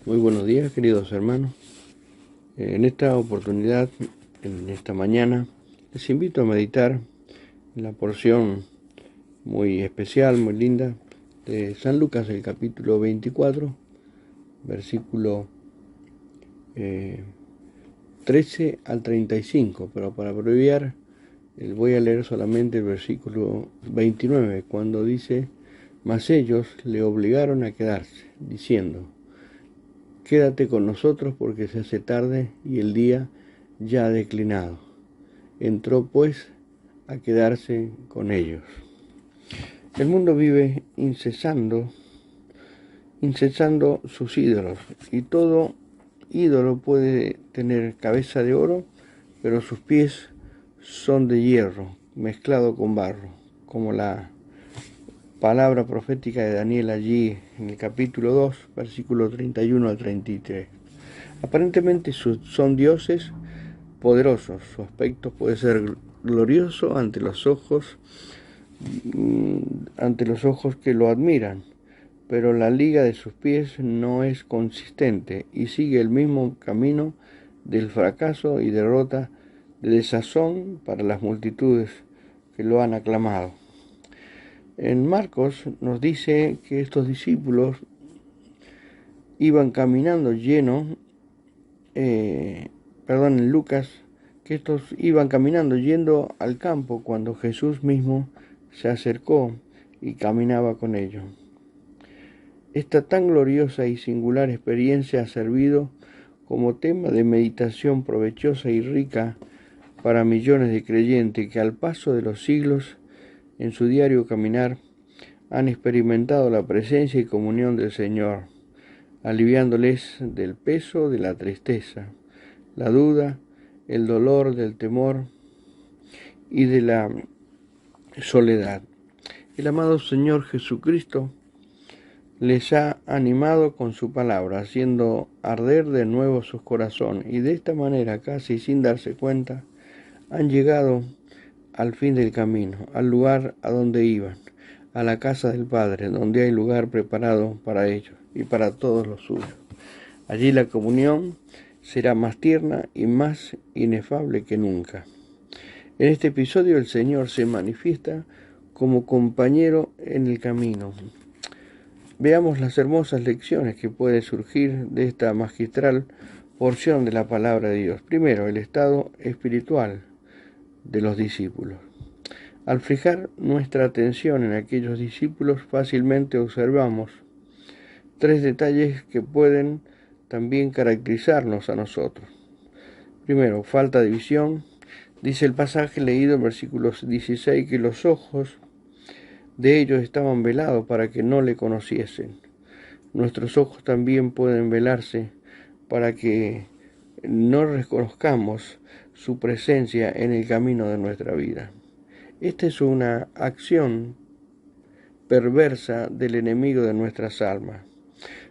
Muy buenos días, queridos hermanos. En esta oportunidad, en esta mañana, les invito a meditar en la porción muy especial, muy linda, de San Lucas, el capítulo 24, versículo 13 al 35, pero para abreviar, voy a leer solamente el versículo 29, cuando dice: mas ellos le obligaron a quedarse, diciendo: quédate con nosotros porque se hace tarde y el día ya ha declinado. Entró pues a quedarse con ellos. El mundo vive incesando sus ídolos, y todo ídolo puede tener cabeza de oro, pero sus pies son de hierro mezclado con barro, como la palabra profética de Daniel allí en el capítulo 2, versículo 31 al 33. Aparentemente son dioses poderosos, su aspecto puede ser glorioso ante los ojos que lo admiran, pero la liga de sus pies no es consistente y sigue el mismo camino del fracaso y derrota, de desazón para las multitudes que lo han aclamado. En Marcos nos dice que estos discípulos iban caminando en Lucas, que estos iban caminando yendo al campo cuando Jesús mismo se acercó y caminaba con ellos. Esta tan gloriosa y singular experiencia ha servido como tema de meditación provechosa y rica para millones de creyentes que al paso de los siglos, en su diario caminar, han experimentado la presencia y comunión del Señor, aliviándoles del peso de la tristeza, la duda, el dolor, del temor y de la soledad. El amado Señor Jesucristo les ha animado con su palabra, haciendo arder de nuevo sus corazones, y de esta manera, casi sin darse cuenta, han llegado al fin del camino, al lugar a donde iban, a la casa del Padre, donde hay lugar preparado para ellos y para todos los suyos. Allí la comunión será más tierna y más inefable que nunca. En este episodio el Señor se manifiesta como compañero en el camino. Veamos las hermosas lecciones que pueden surgir de esta magistral porción de la palabra de Dios. Primero, el estado espiritual de los discípulos. Al fijar nuestra atención en aquellos discípulos, fácilmente observamos tres detalles que pueden también caracterizarnos a nosotros. Primero, falta de visión. Dice el pasaje leído en versículos 16 que los ojos de ellos estaban velados para que no le conociesen. Nuestros ojos también pueden velarse para que no reconozcamos su presencia en el camino de nuestra vida. Esta es una acción perversa del enemigo de nuestras almas.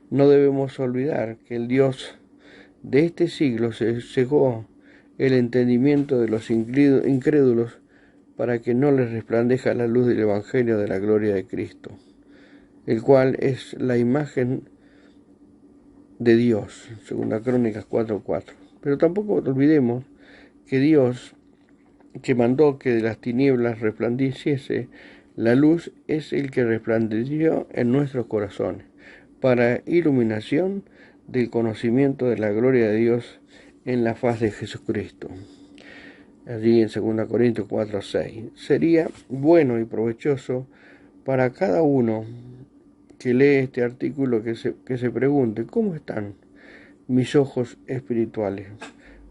No debemos olvidar que el Dios de este siglo se cegó el entendimiento de los incrédulos para que no les resplandezca la luz del Evangelio de la gloria de Cristo, el cual es la imagen de Dios, según Crónicas 4:4. Pero tampoco olvidemos que Dios, que mandó que de las tinieblas resplandeciese la luz, es el que resplandeció en nuestros corazones, para iluminación del conocimiento de la gloria de Dios en la faz de Jesucristo. Allí en 2 Corintios 4:6. Sería bueno y provechoso para cada uno que lee este artículo que se pregunte: ¿cómo están mis ojos espirituales?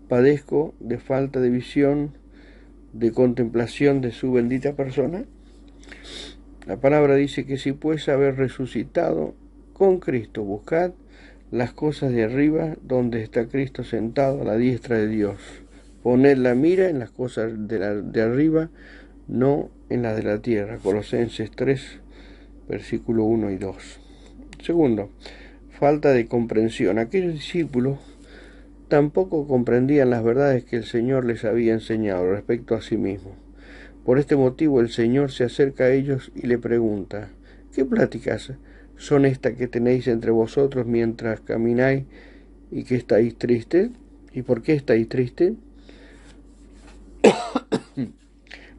¿Padezco de falta de visión, de contemplación de su bendita persona? La palabra dice que si pues haber resucitado con Cristo, buscad las cosas de arriba, donde está Cristo sentado a la diestra de Dios. Poned la mira en las cosas de arriba, no en las de la tierra. Colosenses 3, versículo 1 y 2. Segundo, falta de comprensión. Aquellos discípulos tampoco comprendían las verdades que el Señor les había enseñado respecto a sí mismo. Por este motivo el Señor se acerca a ellos y le pregunta: ¿qué pláticas son estas que tenéis entre vosotros mientras camináis y que estáis tristes. ¿Y por qué estáis tristes?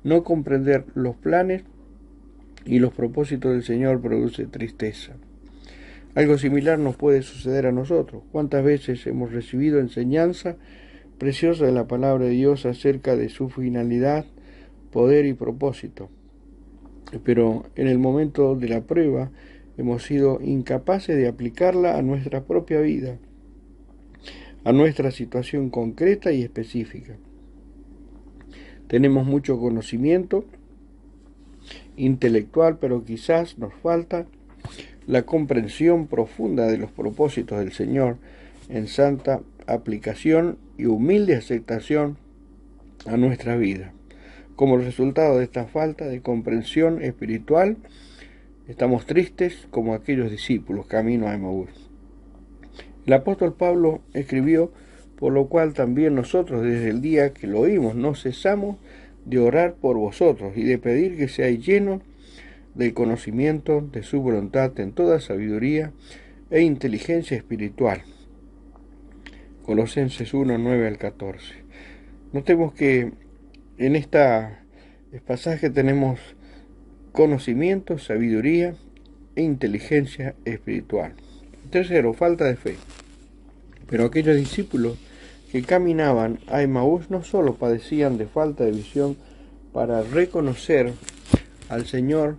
No comprender los planes y los propósitos del Señor produce tristeza. Algo similar nos puede suceder a nosotros. ¿Cuántas veces hemos recibido enseñanza preciosa de la palabra de Dios acerca de su finalidad, poder y propósito? Pero en el momento de la prueba hemos sido incapaces de aplicarla a nuestra propia vida, a nuestra situación concreta y específica. Tenemos mucho conocimiento intelectual, pero quizás nos falta la comprensión profunda de los propósitos del Señor en santa aplicación y humilde aceptación a nuestra vida. Como resultado de esta falta de comprensión espiritual, estamos tristes como aquellos discípulos camino a Emaús. El apóstol Pablo escribió: por lo cual también nosotros desde el día que lo oímos no cesamos de orar por vosotros y de pedir que seáis llenos del conocimiento de su voluntad en toda sabiduría e inteligencia espiritual. Colosenses 1, 9 al 14. Notemos que en este pasaje tenemos conocimiento, sabiduría e inteligencia espiritual. Tercero, falta de fe. Pero aquellos discípulos que caminaban a Emaús no solo padecían de falta de visión para reconocer al Señor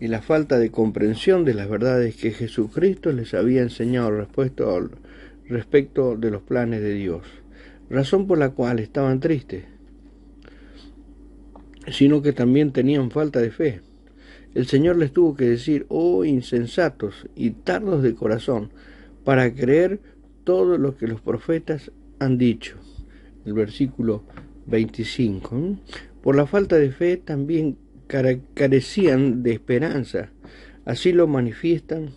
y la falta de comprensión de las verdades que Jesucristo les había enseñado respecto de los planes de Dios, razón por la cual estaban tristes, sino que también tenían falta de fe. El Señor les tuvo que decir: oh insensatos y tardos de corazón, para creer todo lo que los profetas han dicho. El versículo 25. Por la falta de fe también carecían de esperanza. Así lo manifiestan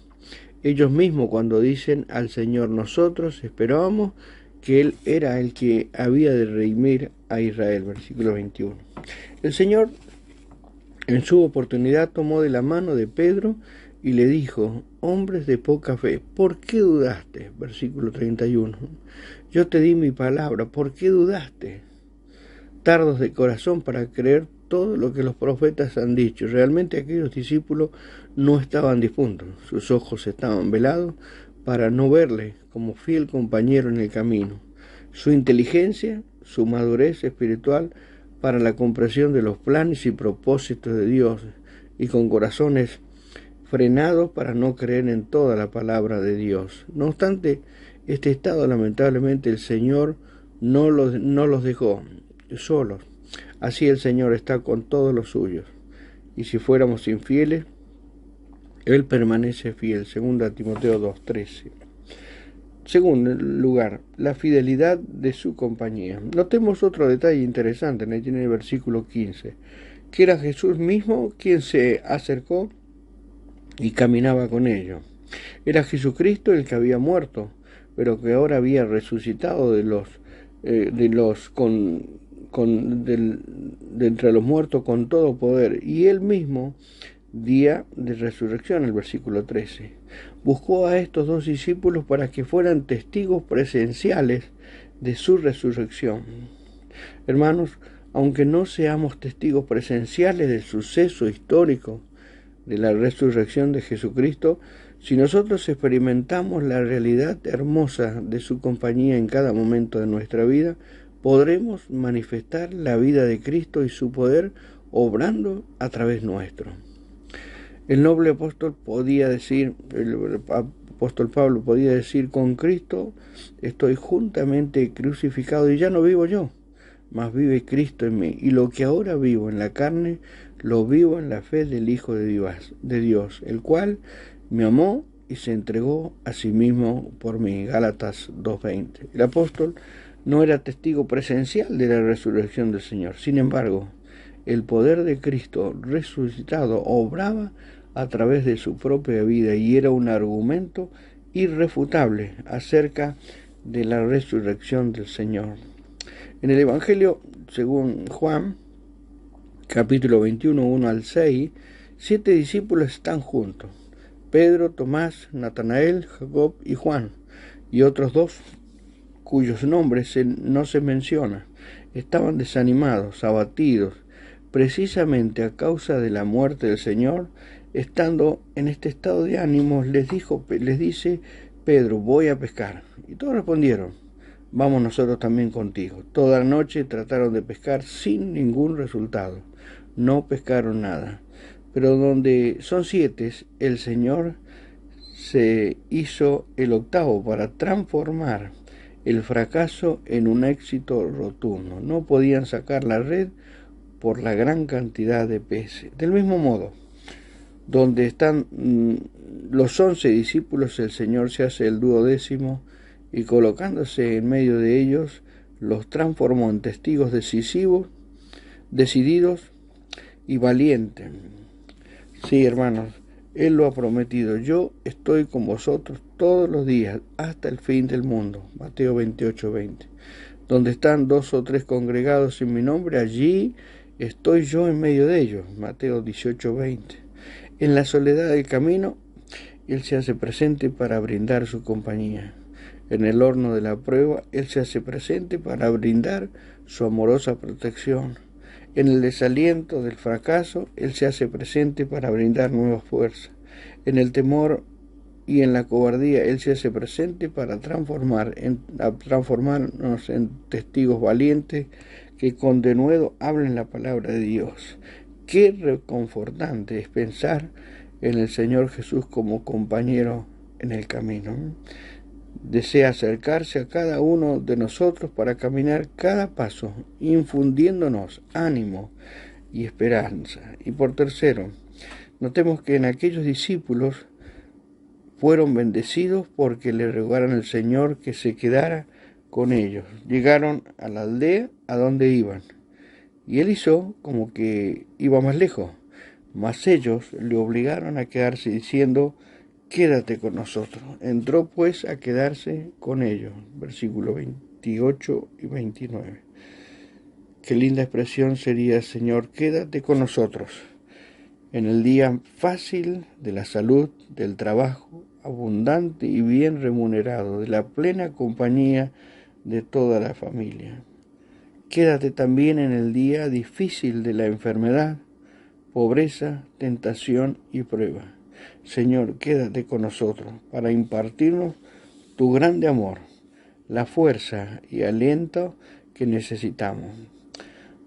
ellos mismos cuando dicen al Señor: nosotros esperábamos que Él era el que había de redimir a Israel. Versículo 21. El Señor en su oportunidad tomó de la mano de Pedro y le dijo: hombres de poca fe, ¿por qué dudaste? Versículo 31. Yo te di mi palabra, ¿por qué dudaste? Tardos de corazón para creer todo lo que los profetas han dicho. Realmente aquellos discípulos no estaban difuntos, sus ojos estaban velados para no verle como fiel compañero en el camino. Su inteligencia, su madurez espiritual para la comprensión de los planes y propósitos de Dios, y con corazones frenados para no creer en toda la palabra de Dios. No obstante este estado, lamentablemente el Señor no los dejó solos. Así el Señor está con todos los suyos, y si fuéramos infieles, Él permanece fiel. 2 Timoteo 2:13. Segundo lugar, la fidelidad de su compañía. Notemos otro detalle interesante en el versículo 15, que era Jesús mismo quien se acercó y caminaba con ellos. Era Jesucristo el que había muerto, pero que ahora había resucitado de entre los muertos con todo poder, y Él mismo, día de resurrección, el versículo 13, buscó a estos dos discípulos para que fueran testigos presenciales de su resurrección. Hermanos, aunque no seamos testigos presenciales del suceso histórico de la resurrección de Jesucristo, si nosotros experimentamos la realidad hermosa de su compañía en cada momento de nuestra vida, podremos manifestar la vida de Cristo y su poder obrando a través nuestro. El noble apóstol el apóstol Pablo podía decir: con Cristo estoy juntamente crucificado, y ya no vivo yo, mas vive Cristo en mí, y lo que ahora vivo en la carne, lo vivo en la fe del Hijo de Dios, el cual me amó y se entregó a sí mismo por mí. Gálatas 2:20. El apóstol no era testigo presencial de la resurrección del Señor. Sin embargo, el poder de Cristo resucitado obraba a través de su propia vida y era un argumento irrefutable acerca de la resurrección del Señor. En el Evangelio según Juan, capítulo 21, 1 al 6, 7 discípulos están juntos. Pedro, Tomás, Natanael, Jacob y Juan, y otros dos cuyos nombres no se menciona. Estaban desanimados, abatidos, precisamente a causa de la muerte del Señor. Estando en este estado de ánimo, les dice Pedro: voy a pescar. Y todos respondieron: vamos nosotros también contigo. Toda la noche trataron de pescar sin ningún resultado. No pescaron nada. Pero donde son 7, el Señor se hizo el octavo para transformar el fracaso en un éxito rotundo. No podían sacar la red por la gran cantidad de peces. Del mismo modo, donde están los 11 discípulos, el Señor se hace el 12 y colocándose en medio de ellos, los transformó en testigos decisivos, decididos y valientes. Sí, hermanos, Él lo ha prometido: yo estoy con vosotros todos los días hasta el fin del mundo. Mateo 28:20. Donde están 2 o 3 congregados en mi nombre, allí estoy yo en medio de ellos. Mateo 18:20. En la soledad del camino, Él se hace presente para brindar su compañía. En el horno de la prueba, Él se hace presente para brindar su amorosa protección. En el desaliento del fracaso, Él se hace presente para brindar nuevas fuerzas. En el temor y en la cobardía, Él se hace presente para transformarnos en testigos valientes que con denuedo hablen la palabra de Dios. Qué reconfortante es pensar en el Señor Jesús como compañero en el camino. Desea acercarse a cada uno de nosotros para caminar cada paso, infundiéndonos ánimo y esperanza. Y por tercero, notemos que en aquellos discípulos fueron bendecidos porque le rogaron al Señor que se quedara con ellos. Llegaron a la aldea a donde iban, y Él hizo como que iba más lejos, mas ellos le obligaron a quedarse diciendo: quédate con nosotros. Entró pues a quedarse con ellos. Versículos 28 y 29. Qué linda expresión sería: Señor, quédate con nosotros en el día fácil de la salud, del trabajo abundante y bien remunerado, de la plena compañía de toda la familia. Quédate también en el día difícil de la enfermedad, pobreza, tentación y prueba. Señor, quédate con nosotros para impartirnos tu grande amor, la fuerza y aliento que necesitamos.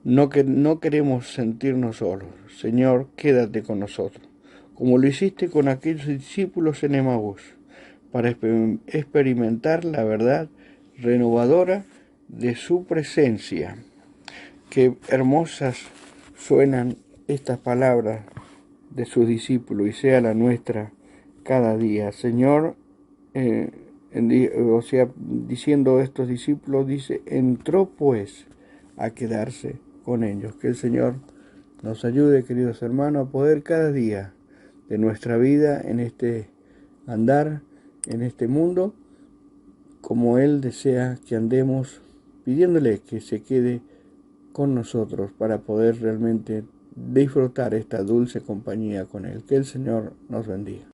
No queremos sentirnos solos. Señor, quédate con nosotros, como lo hiciste con aquellos discípulos en Emaús, para experimentar la verdad renovadora de su presencia. Qué hermosas suenan estas palabras de sus discípulos, y sea la nuestra cada día. Señor, diciendo estos discípulos, dice: entró pues a quedarse con ellos. Que el Señor nos ayude, queridos hermanos, a poder cada día de nuestra vida en este andar, en este mundo, como Él desea que andemos, pidiéndole que se quede con nosotros para poder realmente disfrutar esta dulce compañía con Él. Que el Señor nos bendiga.